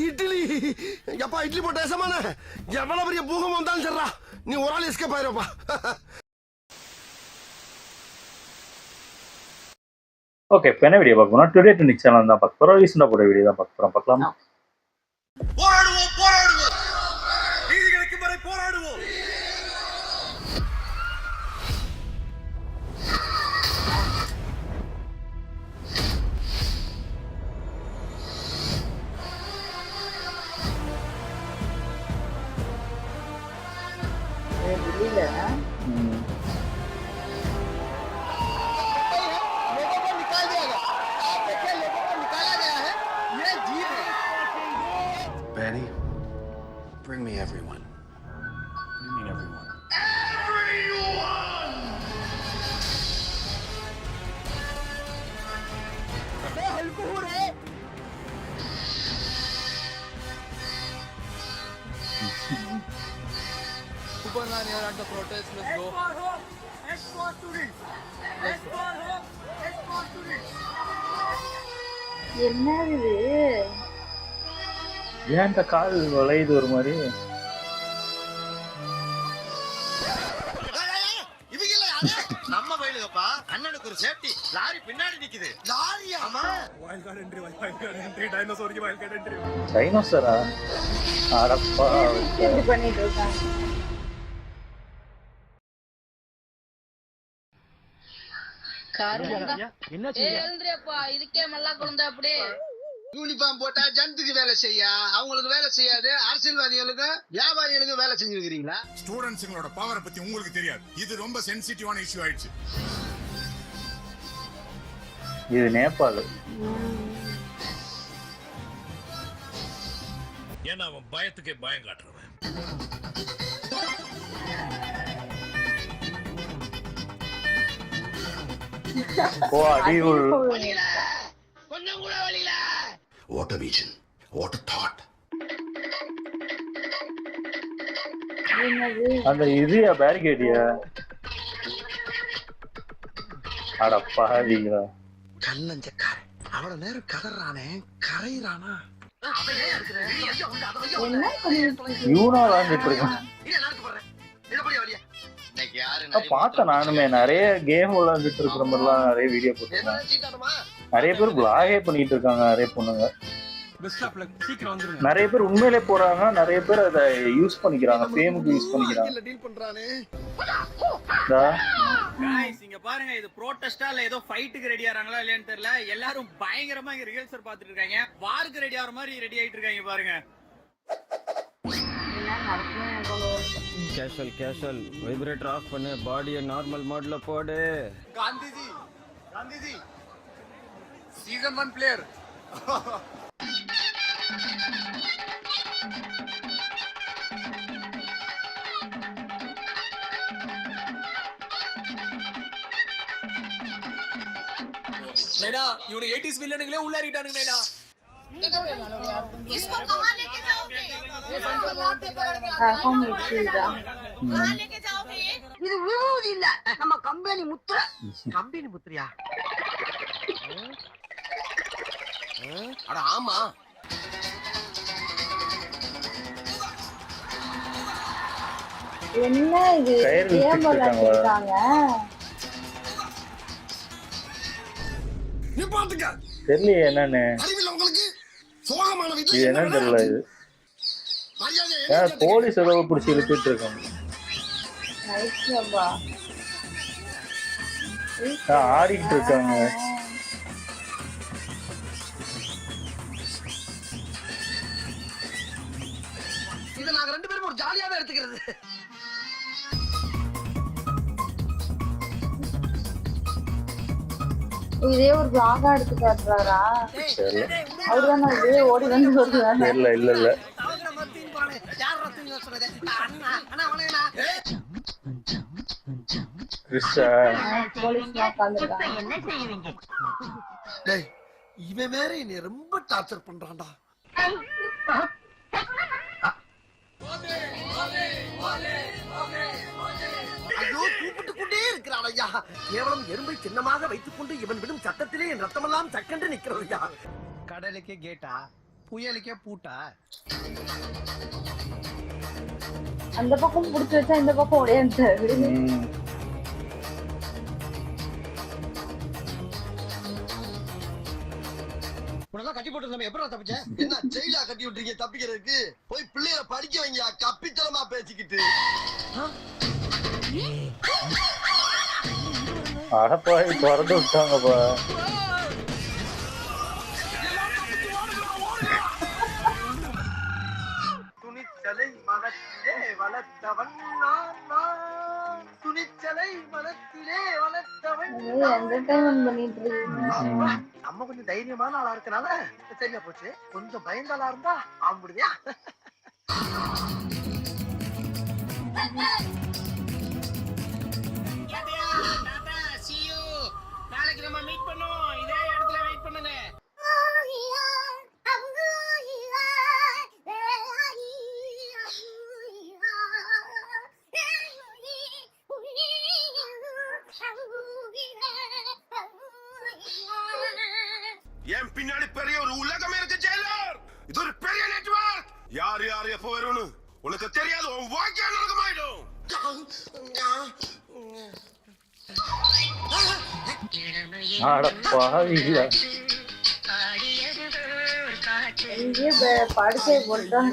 இட்லி எப்பா இட்லி போட்ட ஏசமான எவ்வளவு பெரிய பூகம் வந்தாலும் சரிடா நீ ஒரு ஆள் எஸ்கேப் ஆயிருப்பா. ஓகே, இப்போ என்ன வீடியோ பார்க்க போறோம்? டுடே ட்ரெண்டிங் சேனல் தான் பார்க்க போறோம். ரீசெண்டாக போட வீடியோ தான் பார்க்க போறோம். பார்க்கலாமா? போராடுவோம் போராடுவோம் நீதி கிடைக்கும் வரை போராடுவோம். Benny, bring me everyone. What do you mean everyone? Everyone! Superman here at the protest, let's go. X for students. X for hope. X for students. என்னது ஏன் இந்த கால் வளையுது ஒரு மாதிரி? நம்ம வயலுகப்பா அண்ணனுக்கு ஒரு சேஃப்டி லாரி பின்னாடி நிக்குது. லாரியா? ஆமா. டைனோசரா? அடப்பா. எப்படி பண்ணிட்டு இருக்காங்க? இதுக்கே மல்லா குழந்தை அப்படியே யூனிஃபார்ம் போட்டா ஜனத்துக்கு வேலை செய்ய அவங்களுக்கு வேலை செய்யாது. அரசியல்வாதிகளுக்கு வியாபாரிகளுக்கு வேலை செஞ்சிருக்கீங்களா? ஸ்டூடெண்ட்ஸுங்களோட பவரை பத்தி உங்களுக்கு தெரியாது. இது ரொம்ப சென்சிட்டிவான இஷ்யூ ஆயிடுச்சு. இது நேபாள். ஏன்னா அவன் பயத்துக்கே பயம் காட்டுறவன். ஓ, அடிவுள். கொஞ்சம் கூட வழியில. What a vision. What a thought. அந்த இதுயா பேரிகேடியா? அடப்பாதீங்களா. கல்லஞ்சக்காரன் அவ்வளவு நேரம் கதறானே கரையிறானா? யூனோ விளாண்டுட்டு இருக்கான். பார்த்தேன் நானுமே நிறைய கேம் விளையாண்டுட்டு இருக்கிற மாதிரிலாம் நிறைய வீடியோ போட்டுருக்காங்க. நிறைய பேர் பிளாகே பண்ணிட்டு இருக்காங்க. நிறைய பொண்ணுங்க, நிறைய பேர் உண்மையிலே போறாங்க. நிறைய பேர் அதை யூஸ் பண்ணிக்கிறாங்க, ஃபேமுக்கு யூஸ் பண்ணிக்கிறாங்க. இங்க பாருங்க, இது ப்ரோட்டஸ்டா இல்ல ஏதோ ஃபைட்டுக்கு ரெடி ஆறாங்களா இல்லையான்னு தெரியல. எல்லாரும் பயங்கரமா இங்க ரிஹர்சல் பாத்துட்டு இருக்காங்க. வாருக்கு ரெடி ஆற மாதிரி ரெடி ஆயிட்டு இருக்காங்க பாருங்க. கேஷுவல் கேஷுவல் வைப்ரேட்டர் ஆஃப் பண்ணு, பாடியை நார்மல் மோட்ல போடு. Gandhiji season 1 player. நைனா இவனை 80s வில்லனுங்களே உள்ளாரிட்டானுங்க. நைனா इसको कहां लेके जाओगे? कहां लेके जाओगे? இது விபூதி இல்ல, நம்ம கம்பெனி முத்திரை. கம்பெனி முத்திரையா? அட ஆமா. என்ன இது கேம் விளையாடுறாங்க? நீ பாத்துக்க. தெரியல என்னன்னு. அறிவில்லை உங்களுக்கு? சோகமான வீட்டுல இது என்னன்னு தெரியல. இது மரியாதை போலீஸ் ஏதோ பிடிச்சி இழுத்துட்டு இருக்காங்க. ஆடிட்டு இருக்காங்க. இதை நாங்க ரெண்டு பேரும் ஒரு ஜாலியாவே எடுத்துக்கிறது. இதே ஒரு பிளாகா எடுத்து காட்டுறாரா? அவருதான் ஓடி வந்து வருவாங்க. இல்ல இல்ல இல்ல இவன் வேற என்னை ரொம்ப டார்ச்சர் பண்றான்டா. ஐயோ கூப்பிட்டு கொண்டே இருக்கிறான் ஐயா. கேவலம் எறும்பை சின்னமாக வைத்துக் கொண்டு இவன் விடும் சத்தத்திலே என் ரத்தமெல்லாம் சக்கென்று நிக்கிறது ஐயா. கடலுக்கு கேட்டா புயலுக்கே பூட்டா? அந்த பக்கம் புடிச்சு வச்சா இந்த பக்கம் ஓடியாந்துட்டாரு. உனக்கு கட்டி போட்டு நம்ம எப்படா தப்பிச்ச? என்ன ஜெயிலா கட்டி விட்டுறீங்க தப்பிக்கிறதுக்கு? போய் பிள்ளைய படிக்க வைங்க, கப்பித்தனமா பேசிக்கிட்டு. அடப்பாய் திறந்து விட்டாங்கப்பா. துணிச்சலை மனத்திலே வளர்த்தவன் நான், துணிச்சலை மனத்திலே வளர்த்தவன். என்டர்டைன்மெண்ட் பண்ணிட்டு இருக்கீங்க. நம்ம கொஞ்சம் தைரியமான ஆளா இருக்கனால சரியா போச்சு. கொஞ்சம் பயந்தாளா இருந்தா ஆம்பிடுவியா? நாளைக்கு நம்ம மீட் பண்ணுவோம். இதே இடத்துல வெயிட் பண்ணுங்க. என் பின்னாடி பெரிய ஒரு உலகமே இருக்கு ஜெயிலர். இது ஒரு பெரிய நெட்வொர்க். யார் யார் எப்ப வரும்னு உனக்கு தெரியாது. உன் வாழ்க்கை நரகமாயிடும். அடப்பாவியா. எங்கேயே படுக்கை போட்டாங்க.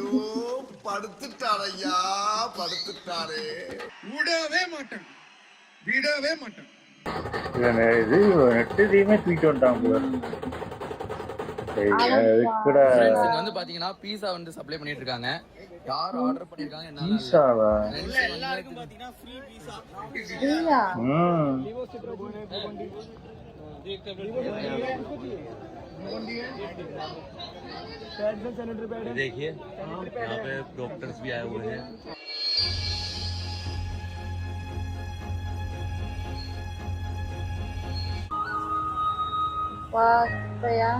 படுத்துட்டாரையா, படுத்துட்டாரே. விடவே மாட்டேன், விடவே மாட்டேன். இது நெட்டுதையுமே தூக்கிட்டு வந்துட்டாங்க போல. வந்து பாத்தீங்கன்னா பீஸா வந்து சப்ளை பண்ணிட்டு இருக்காங்க. யார் ஆர்டர் பண்ணிருக்காங்க என்ன பீஸாவா? எல்லாருக்கும் பாத்தீங்கன்னா ஃப்ரீ பீஸா. देखिए यहाँ पे डॉक्टर्स भी आए हुए हैं. பாக்கையா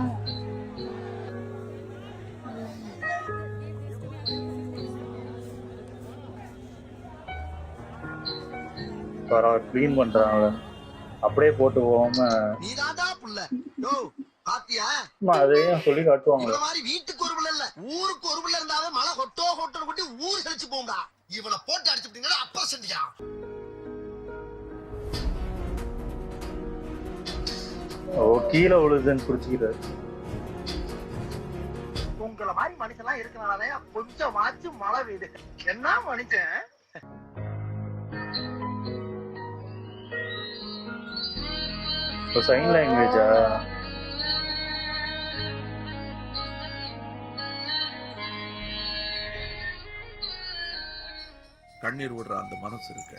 கிளீன் பண்றாங்க. அப்படியே போட்டு போகாம நீதாடா புள்ள. யோ பாத்தியா? அதையும் சொல்லி காட்டுவாங்க. இந்த மாதிரி வீட்டுக்கு ஒரு புள்ள இல்ல, ஊருக்கு ஒரு புள்ள இருந்தாவே மழை கொட்டோ கொட்டோ கொட்டி ஊர் செழிச்சு போங்கடா. இவனை போட்டு அடிச்சுட்டீங்கன்னா அப்புறம் செஞ்சியா? ஓ கீழே விழுதுன்னு புடிச்சுக்கிறாரு. உங்களை மாதிரி மனுஷன்லாம் இருக்கனாலதான் கொஞ்சம் மாச்சு மழை பெய்யுது. என்ன மனுஷன்? சைன் லாங்குவேஜா? கண்ணீர் விடுற அந்த மனசு இருக்கு.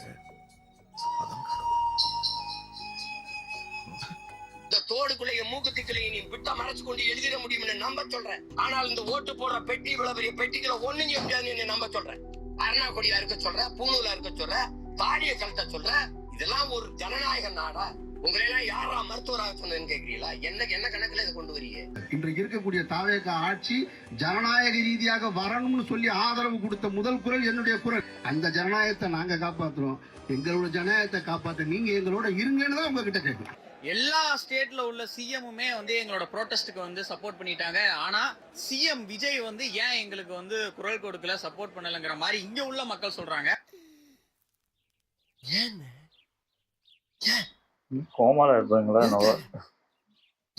இந்த தோடுக்குள்ள என் மூக்கத்துக்குள்ளே நீ விட்டா மறைச்சு கொண்டு எழுதிட முடியும்னு நம்ப சொல்றேன். ஆனால் இந்த ஓட்டு போடுற பெட்டி இவ்வளவு பெரிய பெட்டிகளை ஒண்ணும் செய்ய முடியாதுன்னு நம்ப சொல்றேன். அருணாக்கொடியா இருக்க சொல்ற, பூணூலா இருக்க சொல்ற, தாடிய கழட்ட சொல்ற. இதெல்லாம் ஒரு ஜனநாயக நாடா? உங்களை எல்லாம் யாரா மருத்துவராக சொன்னதுன்னு கேக்குறீங்களா? என்ன கணக்குல இதை கொண்டு வரீங்க? இன்றைக்கு இருக்கக்கூடிய தாவேக ஆட்சி ஜனநாயக ரீதியாக வரணும்னு சொல்லி ஆதரவு கொடுத்த முதல் குரல் என்னுடைய குரல். அந்த ஜனநாயகத்தை நாங்க காப்பாத்துறோம். எங்களோட ஜனநாயகத்தை காப்பாத்த நீங்க எங்களோட இருங்கன்னு தான் உங்ககிட்ட கேட்கிறோம். எல்லா ஸ்டேட்ல உள்ள சிஎம்முமே வந்து எங்களோட ப்ரோட்டஸ்டுக்கு வந்து சப்போர்ட் பண்ணிட்டாங்க. ஆனா சிஎம் விஜய் வந்து ஏன் எங்களுக்கு வந்து குரல் கொடுக்கல, சப்போர்ட் பண்ணலங்கிற மாதிரி இங்க உள்ள மக்கள் சொல்றாங்க. கோமால இருப்பாங்களா?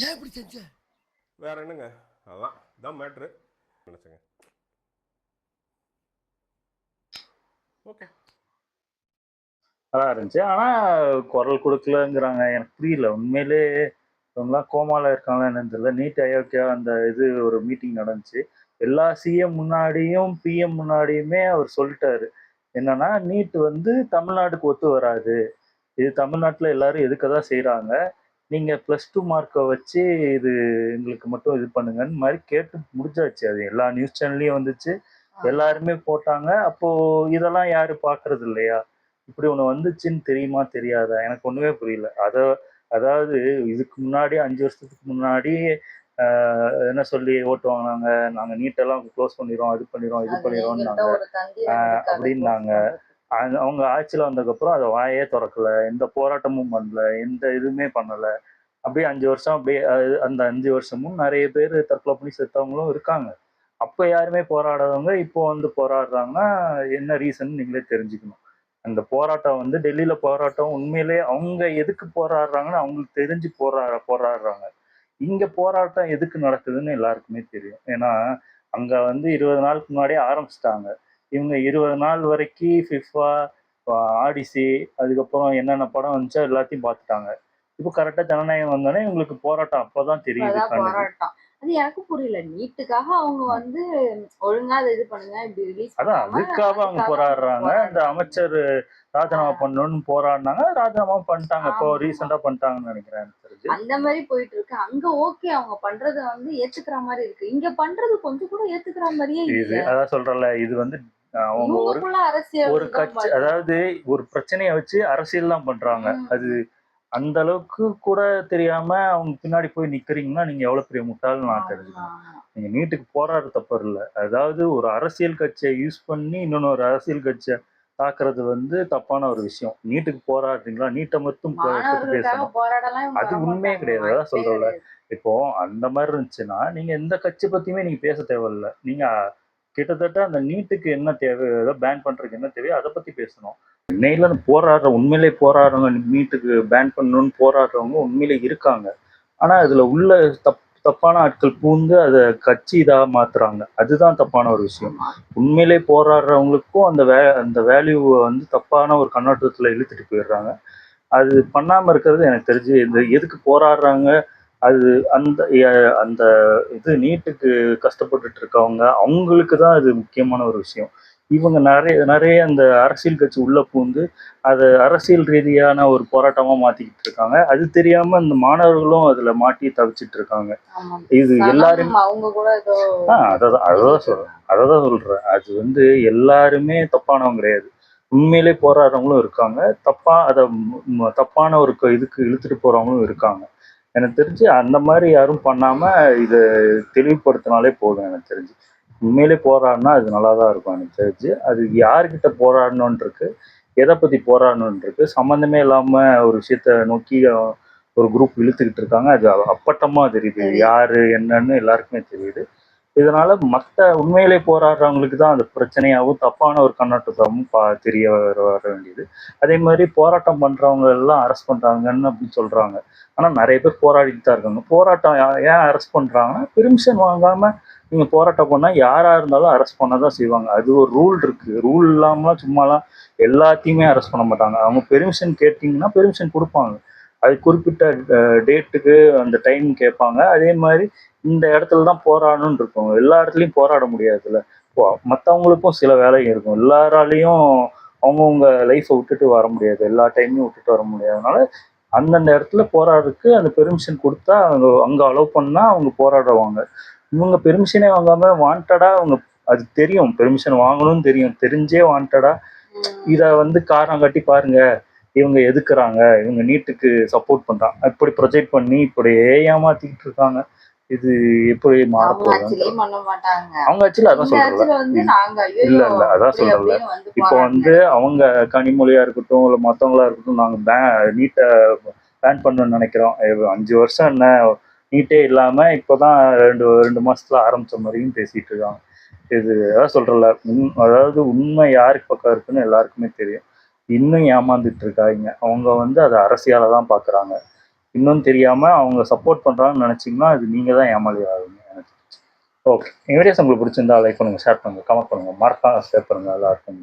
ஏன் இப்படி செஞ்ச? வேற என்னங்க, அதான் மேட்ரு நினைச்சங்க. ஓகே நல்லா இருந்துச்சு. ஆனா குரல் கொடுக்கலங்கிறாங்க. எனக்கு புரியல உண்மையிலே. இவங்கலாம் கோமால இருக்காங்களா என்னன்னு தெரியல. நீட் அயோக்கியா அந்த இது ஒரு மீட்டிங் நடந்துச்சு. எல்லா சிஎம் முன்னாடியும் பிஎம் முன்னாடியுமே அவர் சொல்லிட்டாரு என்னன்னா, நீட் வந்து தமிழ்நாட்டுக்கு ஒத்து வராது. இது தமிழ்நாட்டில் எல்லாரும் எதுக்கதான் செய்கிறாங்க. நீங்கள் +2 மார்க்கை வச்சு இது எங்களுக்கு மட்டும் இது பண்ணுங்கன்னு மாதிரி கேட்டு முடிஞ்சாச்சு. அது எல்லா நியூஸ் சேனல்லையும் வந்துச்சு, எல்லாருமே போட்டாங்க. அப்போது இதெல்லாம் யாரும் பார்க்கறது இல்லையா? இப்படி ஒன்று வந்துச்சுன்னு தெரியுமா தெரியாதா? எனக்கு ஒன்றுமே புரியல. அதாவது இதுக்கு முன்னாடி 5 வருஷத்துக்கு முன்னாடி என்ன சொல்லி ஓட்டு வாங்கினாங்க, நாங்கள் நீட்டெல்லாம் க்ளோஸ் பண்ணிடுறோம், அது பண்ணிடுறோம், இது பண்ணிடுறோம்னாங்க அப்படின்னாங்க. அவங்க ஆட்சியில் வந்ததுக்கப்புறம் அதை வாயே திறக்கல, எந்த போராட்டமும் பண்ணல, எந்த இதுவுமே பண்ணலை. அப்படியே 5 வருஷம் அப்படியே அந்த 5 வருஷமும் நிறைய பேர் தற்கொலை பண்ணி செத்தவங்களும் இருக்காங்க. அப்போ யாருமே போராடாதவங்க இப்போ வந்து போராடுறாங்கன்னா என்ன ரீசன் நீங்களே தெரிஞ்சுக்கணும். அந்த போராட்டம் வந்து டெல்லியில போராட்டம் உண்மையிலே அவங்க எதுக்கு போராடுறாங்கன்னு அவங்களுக்கு தெரிஞ்சு போராடுறாங்க. இங்க போராட்டம் எதுக்கு நடக்குதுன்னு எல்லாருக்குமே தெரியும். ஏன்னா அங்க வந்து 20 நாளுக்கு முன்னாடியே ஆரம்பிச்சிட்டாங்க. இவங்க 20 நாள் வரைக்கும் ஃபிஃபா, ஆடிசி, அதுக்கப்புறம் என்னென்ன படம் வந்துச்சோ எல்லாத்தையும் பார்த்துட்டாங்க. இப்போ கரெக்டா ஜனநாயகம் வந்தோடனே இவங்களுக்கு போராட்டம் அப்பதான் தெரியுது அதான் கண்ணுக்கு. போராட்டம். அது எனக்கு புரியல. நீட்டுக்காக அவங்க வந்து ஒழுங்கா அதை இது பண்ணுங்க, இப்படி ரிலீஸ் அதான் பண்ணாம அதுக்காக அவங்க அதுக்காக போராடுறாங்க. இந்த போராடுறாங்க. அமைச்சர் ராஜினாமா பண்ணணும்னு போராடினாங்க, ராஜினாமா பண்ணிட்டாங்க. இப்போ ஆமா. ரீசெண்டா பண்ணிட்டாங்கன்னு நினைக்கிறேன் எனக்கு தெரிஞ்சு. அந்த மாதிரி போயிட்டு இருக்கு. அங்க ஓகே அவங்க பண்றத வந்து ஏத்துக்கிற மாதிரி இருக்கு. இங்க பண்றது கொஞ்சம் கூட ஏத்துக்கிற மாதிரியே இது இல்ல. அதான் சொல்றேன்ல, இது வந்து அவங்க ஒரு இவங்களுக்குள்ள அரசியல் ஒரு தான் கட்சி, பண்றாங்க. அதாவது ஒரு பிரச்சனையை வச்சு அரசியல் தான் பண்றாங்க. அது அந்த அளவுக்கு கூட தெரியாம அவங்க பின்னாடி போய் நிக்கிறீங்கன்னா நீங்க எவ்வளவு பெரிய முட்டாள்னு நான் ஆமா, தெரிஞ்சுக்கணும். ஆமா. நீங்க நீட்டுக்கு போராடுறது தப்பு இல்ல. அதாவது ஒரு அரசியல் கட்சியை யூஸ் பண்ணி இன்னொரு அரசியல் கட்சியை தாக்குறது வந்து தப்பான ஒரு விஷயம். நீட்டுக்கு போராடுறீங்களா, நீட்டை மட்டும் பத்தி மாணவர்களுக்காக பேசணும். போராடலாம் இவங்க அது உண்மையே வரமாட்டாங்க. கிடையாது. அதான் வாய்ப்பே சொல்றேன்ல. கிடையாது. இப்போ அந்த மாதிரி இருந்துச்சுன்னா நீங்க எந்த கட்சி பத்தியுமே நீங்க பேச தேவையில்ல. நீங்க கிட்டத்தட்ட அந்த நீட்டுக்கு என்ன தேவை, ஏதோ பேன் பண்றதுக்கு என்ன தேவையோ அதை பத்தி பேசணும். இன்னையில உண்மையிலே போராடுறவங்க, நீட்டுக்கு பேன் பண்ணணும்னு போராடுறவங்க உண்மையிலே இருக்காங்க. ஆனா அதுல உள்ள தப்பான ஆட்கள் பூந்து அதை கட்சி இதா மாத்துறாங்க. அதுதான் தப்பான ஒரு விஷயம். உண்மையிலே போராடுறவங்களுக்கும் அந்த வேல்யூவை வந்து தப்பான ஒரு கண்ணோட்டத்துல இழுத்துட்டு போயிடுறாங்க. அது பண்ணாம இருக்கிறது எனக்கு தெரிஞ்சு இந்த எதுக்கு போராடுறாங்க, அது அந்த அந்த இது நீட்டுக்கு கஷ்டப்பட்டுட்டு இருக்கவங்க அவங்களுக்கு தான் அது முக்கியமான ஒரு விஷயம். இவங்க நிறைய நிறைய அந்த அரசியல் கட்சி உள்ள பூந்து அதை அரசியல் ரீதியான ஒரு போராட்டமா மாத்திக்கிட்டு இருக்காங்க. அது தெரியாம அந்த மாணவர்களும் அதுல மாட்டி தவிச்சிட்டு இருக்காங்க. ஆமா. இது எல்லாரும் சனம் அவங்க கூட ஏதோ அததான் சொல்றேன். அது வந்து எல்லாருமே தப்பானவங்க கிடையாது. உண்மையிலே போராடுறவங்களும் இருக்காங்க. தப்பான ஒரு இதுக்கு இழுத்துட்டு போறவங்களும் இருக்காங்க. எனக்கு தெரிஞ்சு அந்த மாதிரி யாரும் பண்ணாம இதை தெளிவுபடுத்தினாலே போதும். எனக்கு தெரிஞ்சு உண்மையிலே போராடினா அது நல்லா தான் இருக்கும். எனக்கு தெரிஞ்சு அது யார்கிட்ட போராடணும்னு இருக்கு, எதை பத்தி போராடணும்னு இருக்கு, சம்மந்தமே இல்லாம ஒரு விஷயத்த நோக்கி ஒரு குரூப் இழுத்துக்கிட்டு இருக்காங்க. அது அப்பட்டமா தெரியுது யாரு என்னன்னு எல்லாருக்குமே தெரியுது. இதனால உண்மையிலே போராடுறவங்களுக்கு தான் அந்த பிரச்சனையாகவும் தப்பான ஒரு கண்ணோட்டத்தாகவும் தெரிய வர வேண்டியது. அதே மாதிரி போராட்டம் பண்றவங்க எல்லாம் அரெஸ்ட் பண்றாங்கன்னு அப்படின்னு சொல்றாங்க. ஆனா நிறைய பேர் போராடிட்டு தான் இருக்காங்க. போராட்டம் ஏன் அரெஸ்ட் பண்றாங்கன்னா, பெர்மிஷன் வாங்காம நீங்க போராட்டம் பண்ணா யாரா இருந்தாலும் அரெஸ்ட் பண்ணதான் செய்வாங்க. அது ஒரு ரூல் இருக்கு. ரூல் இல்லாமலாம் சும்மாலாம் எல்லாத்தையுமே அரெஸ்ட் பண்ண மாட்டாங்க. அவங்க பெர்மிஷன் கேட்டீங்கன்னா பெர்மிஷன் கொடுப்பாங்க. அது குறிப்பிட்ட டேட்டுக்கு அந்த டைம் கேட்பாங்க. அதே மாதிரி இந்த இடத்துல தான் போராடணும்னு இருக்கும். எல்லா இடத்துலையும் போராட முடியாதுல்ல. மற்றவங்களுக்கும் சில வேலை இருக்கும். எல்லாராலையும் அவங்கவுங்க லைஃப்பை விட்டுட்டு வர முடியாது. எல்லா டைமையும் விட்டுட்டு வர முடியாதனால அந்தந்த இடத்துல போராடுறதுக்கு அந்த பெர்மிஷன் கொடுத்தா அங்கே அலோவ் பண்ணால் அவங்க போராடுவாங்க. இவங்க பெர்மிஷனே வாங்காம வாண்டடா அவங்க, அது தெரியும் பெர்மிஷன் வாங்கணும்னு தெரியும், தெரிஞ்சே வாண்டடா இதை வந்து காரணம் காட்டி பாருங்க இவங்க எதுக்குறாங்க, இவங்க நீட்டுக்கு சப்போர்ட் பண்றாங்க, இப்படி ப்ரொஜெக்ட் பண்ணி இப்படியே ஏமாத்திக்கிட்டு இருக்காங்க. இது எப்படி மாறப்போகுது? அவங்க ஆக்சுவலி அதான் சொல்றல. இல்ல அதான் சொல்றல. இப்போ வந்து அவங்க கனிமொழியா இருக்கட்டும் இல்ல மத்தவங்களா இருக்கட்டும், நாங்க நீட்டை பேன் பண்ணணும்னு நினைக்கிறோம். 5 வருஷம் என்ன நீட்டே இல்லாம இப்போதான் ரெண்டு மாசத்துல ஆரம்பிச்ச மாதிரியும் பேசிட்டு இருக்காங்க. இது அதான் சொல்றல. அதாவது உண்மை யாருக்கு பக்கம் இருக்குன்னு எல்லாருக்குமே தெரியும். இன்னும் ஏமாந்துட்டு இருக்காங்க. அவங்க வந்து அதை அரசியலை தான் பாக்குறாங்க. இன்னும் தெரியாம அவங்க சப்போர்ட் பண்றாங்கன்னு நினைச்சீங்கன்னா அது நீங்க தான் ஏமாளி ஆகுங்க. எனக்கு ஓகே. வீடியோஸ் உங்களுக்கு பிடிச்சிருந்தா லைக் பண்ணுங்க, ஷேர் பண்ணுங்க, கமெண்ட் பண்ணுங்க, மறக்காம ஷேர் பண்ணுங்க எல்லாருக்கும்.